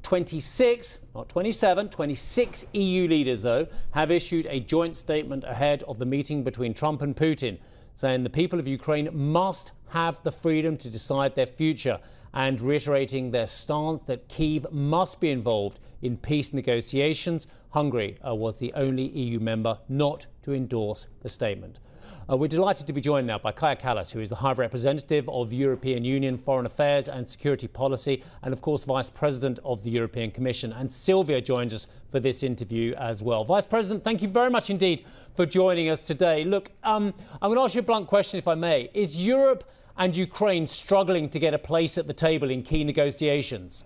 26, not 27, 26 EU leaders, though, have issued a joint statement ahead of the meeting between Trump and Putin, saying the people of Ukraine must have the freedom to decide their future and reiterating their stance that Kyiv must be involved in peace negotiations. Hungary was the only EU member not to endorse the statement. We're delighted to be joined now by Kaja Kallas, who is the High Representative of European Union Foreign Affairs and Security Policy and, of course, Vice President of the European Commission. And Sylvia joins us for this interview as well. Vice President, thank you very much indeed for joining us today. Look, I'm going to ask you a blunt question, if I may. Is Europe and Ukraine struggling to get a place at the table in key negotiations?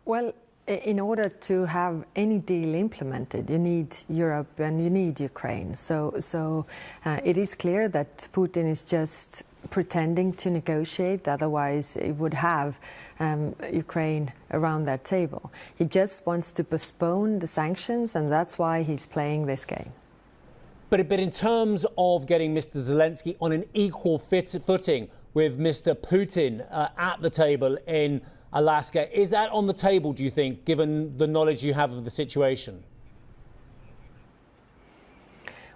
Well, in order to have any deal implemented, you need Europe and you need Ukraine. So it is clear that Putin is just pretending to negotiate. Otherwise, it would have Ukraine around that table. He just wants to postpone the sanctions, and that's why he's playing this game. But in terms of getting Mr. Zelensky on an equal footing with Mr. Putin at the table in Alaska, is that on the table, do you think, given the knowledge you have of the situation?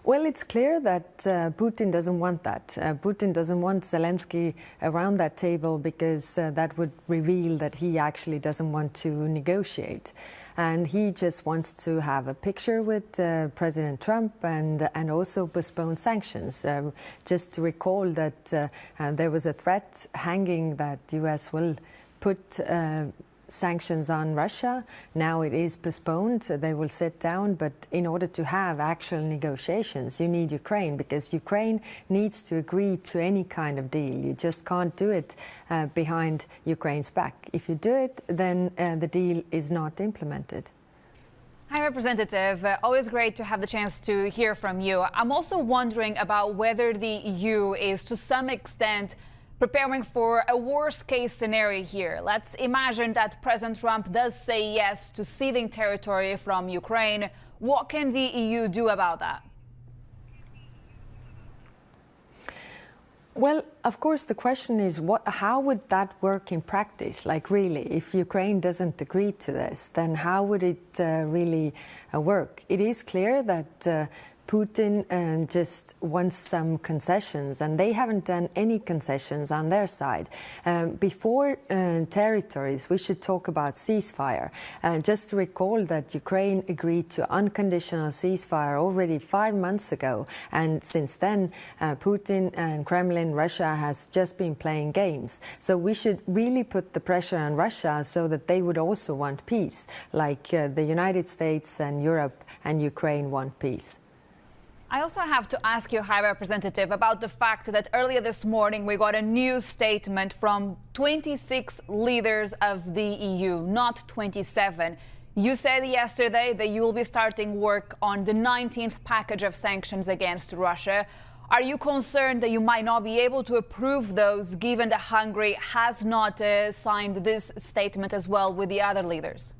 Well, it's clear that Putin doesn't want that. Putin doesn't want Zelensky around that table because that would reveal that he actually doesn't want to negotiate. And he just wants to have a picture with President Trump and also postpone sanctions. Just to recall that there was a threat hanging that U.S. will put sanctions on Russia. Now it is postponed. They will sit down. But in order to have actual negotiations, you need Ukraine, because Ukraine needs to agree to any kind of deal. You just can't do it behind Ukraine's back. If you do it, then the deal is not implemented. Hi, Representative. Always great to have the chance to hear from you. I'm also wondering about whether the EU is to some extent preparing for a worst-case scenario here. Let's imagine that President Trump does say yes to ceding territory from Ukraine. What can the EU do about that? Well, of course, the question is, how would that work in practice? Like, really, if Ukraine doesn't agree to this, then how would it really work? It is clear that Putin just wants some concessions, and they haven't done any concessions on their side. Before territories, we should talk about ceasefire. Just to recall that Ukraine agreed to unconditional ceasefire already 5 months ago, and since then, Putin and Kremlin, Russia has just been playing games. So we should really put the pressure on Russia so that they would also want peace, like the United States and Europe and Ukraine want peace. I also have to ask you, High Representative, about the fact that earlier this morning we got a new statement from 26 leaders of the EU, not 27. You said yesterday that you will be starting work on the 19th package of sanctions against Russia. Are you concerned that you might not be able to approve those, given that Hungary has not signed this statement as well with the other leaders?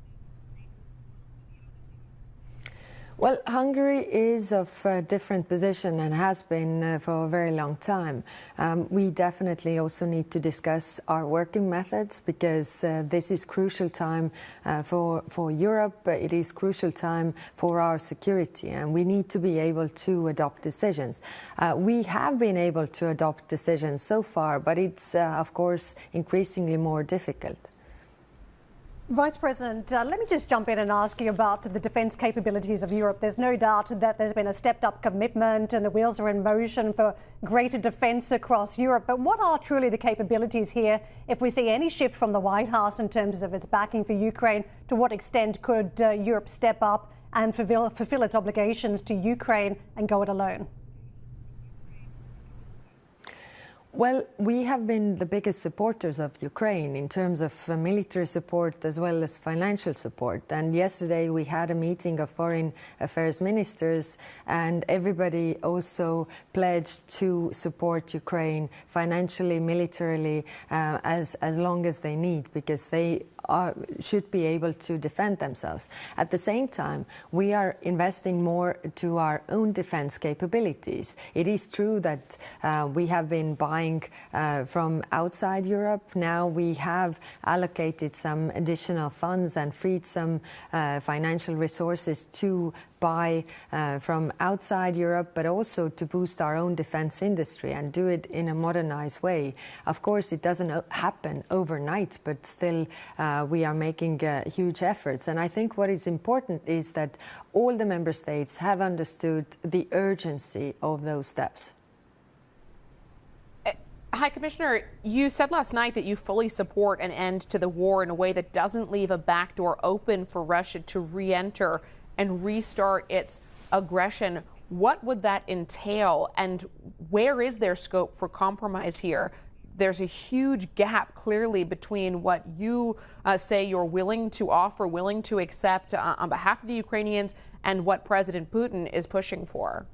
Well, Hungary is of a different position and has been for a very long time. We definitely also need to discuss our working methods, because this is crucial time for Europe. It is crucial time for our security, and we need to be able to adopt decisions. We have been able to adopt decisions so far, but it's, of course, increasingly more difficult. Vice President, let me just jump in and ask you about the defence capabilities of Europe. There's no doubt that there's been a stepped-up commitment and the wheels are in motion for greater defence across Europe. But what are truly the capabilities here? If we see any shift from the White House in terms of its backing for Ukraine, to what extent could Europe step up and fulfil its obligations to Ukraine and go it alone? Well, we have been the biggest supporters of Ukraine in terms of military support as well as financial support. And yesterday we had a meeting of foreign affairs ministers, and everybody also pledged to support Ukraine financially, militarily, as long as they need, because they should be able to defend themselves. At the same time, we are investing more to our own defense capabilities. It is true that we have been buying buying from outside Europe. Now we have allocated some additional funds and freed some financial resources to buy from outside Europe, but also to boost our own defense industry and do it in a modernized way. Of course, it doesn't happen overnight, but still we are making huge efforts. And I think what is important is that all the member states have understood the urgency of those steps. High Commissioner, you said last night that you fully support an end to the war in a way that doesn't leave a backdoor open for Russia to re-enter and restart its aggression. What would that entail, and where is there scope for compromise here? There's a huge gap clearly between what you say you're willing to offer, willing to accept on behalf of the Ukrainians, and what President Putin is pushing for.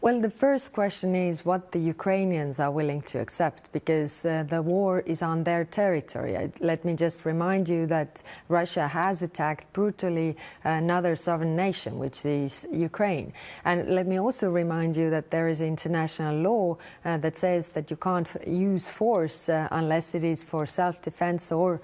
Well, the first question is what the Ukrainians are willing to accept, because the war is on their territory. Let me just remind you that Russia has attacked brutally another sovereign nation, which is Ukraine. And let me also remind you that there is international law that says that you can't use force unless it is for self-defense or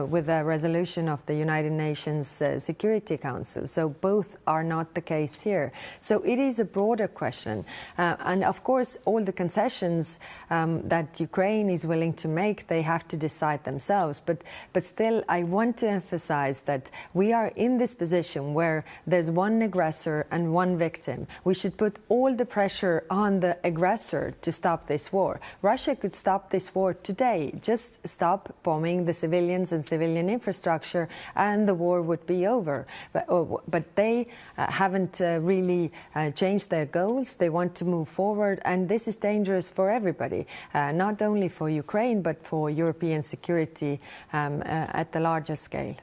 with a resolution of the United Nations Security Council. So both are not the case here. So it is a broader question. And of course, all the concessions that Ukraine is willing to make, they have to decide themselves. But still, I want to emphasize that we are in this position where there's one aggressor and one victim. We should put all the pressure on the aggressor to stop this war. Russia could stop this war today. Just stop bombing the civilians and civilian infrastructure, and the war would be over. But they haven't really changed their goals. They want to move forward, and this is dangerous for everybody, not only for Ukraine, but for European security at the larger scale.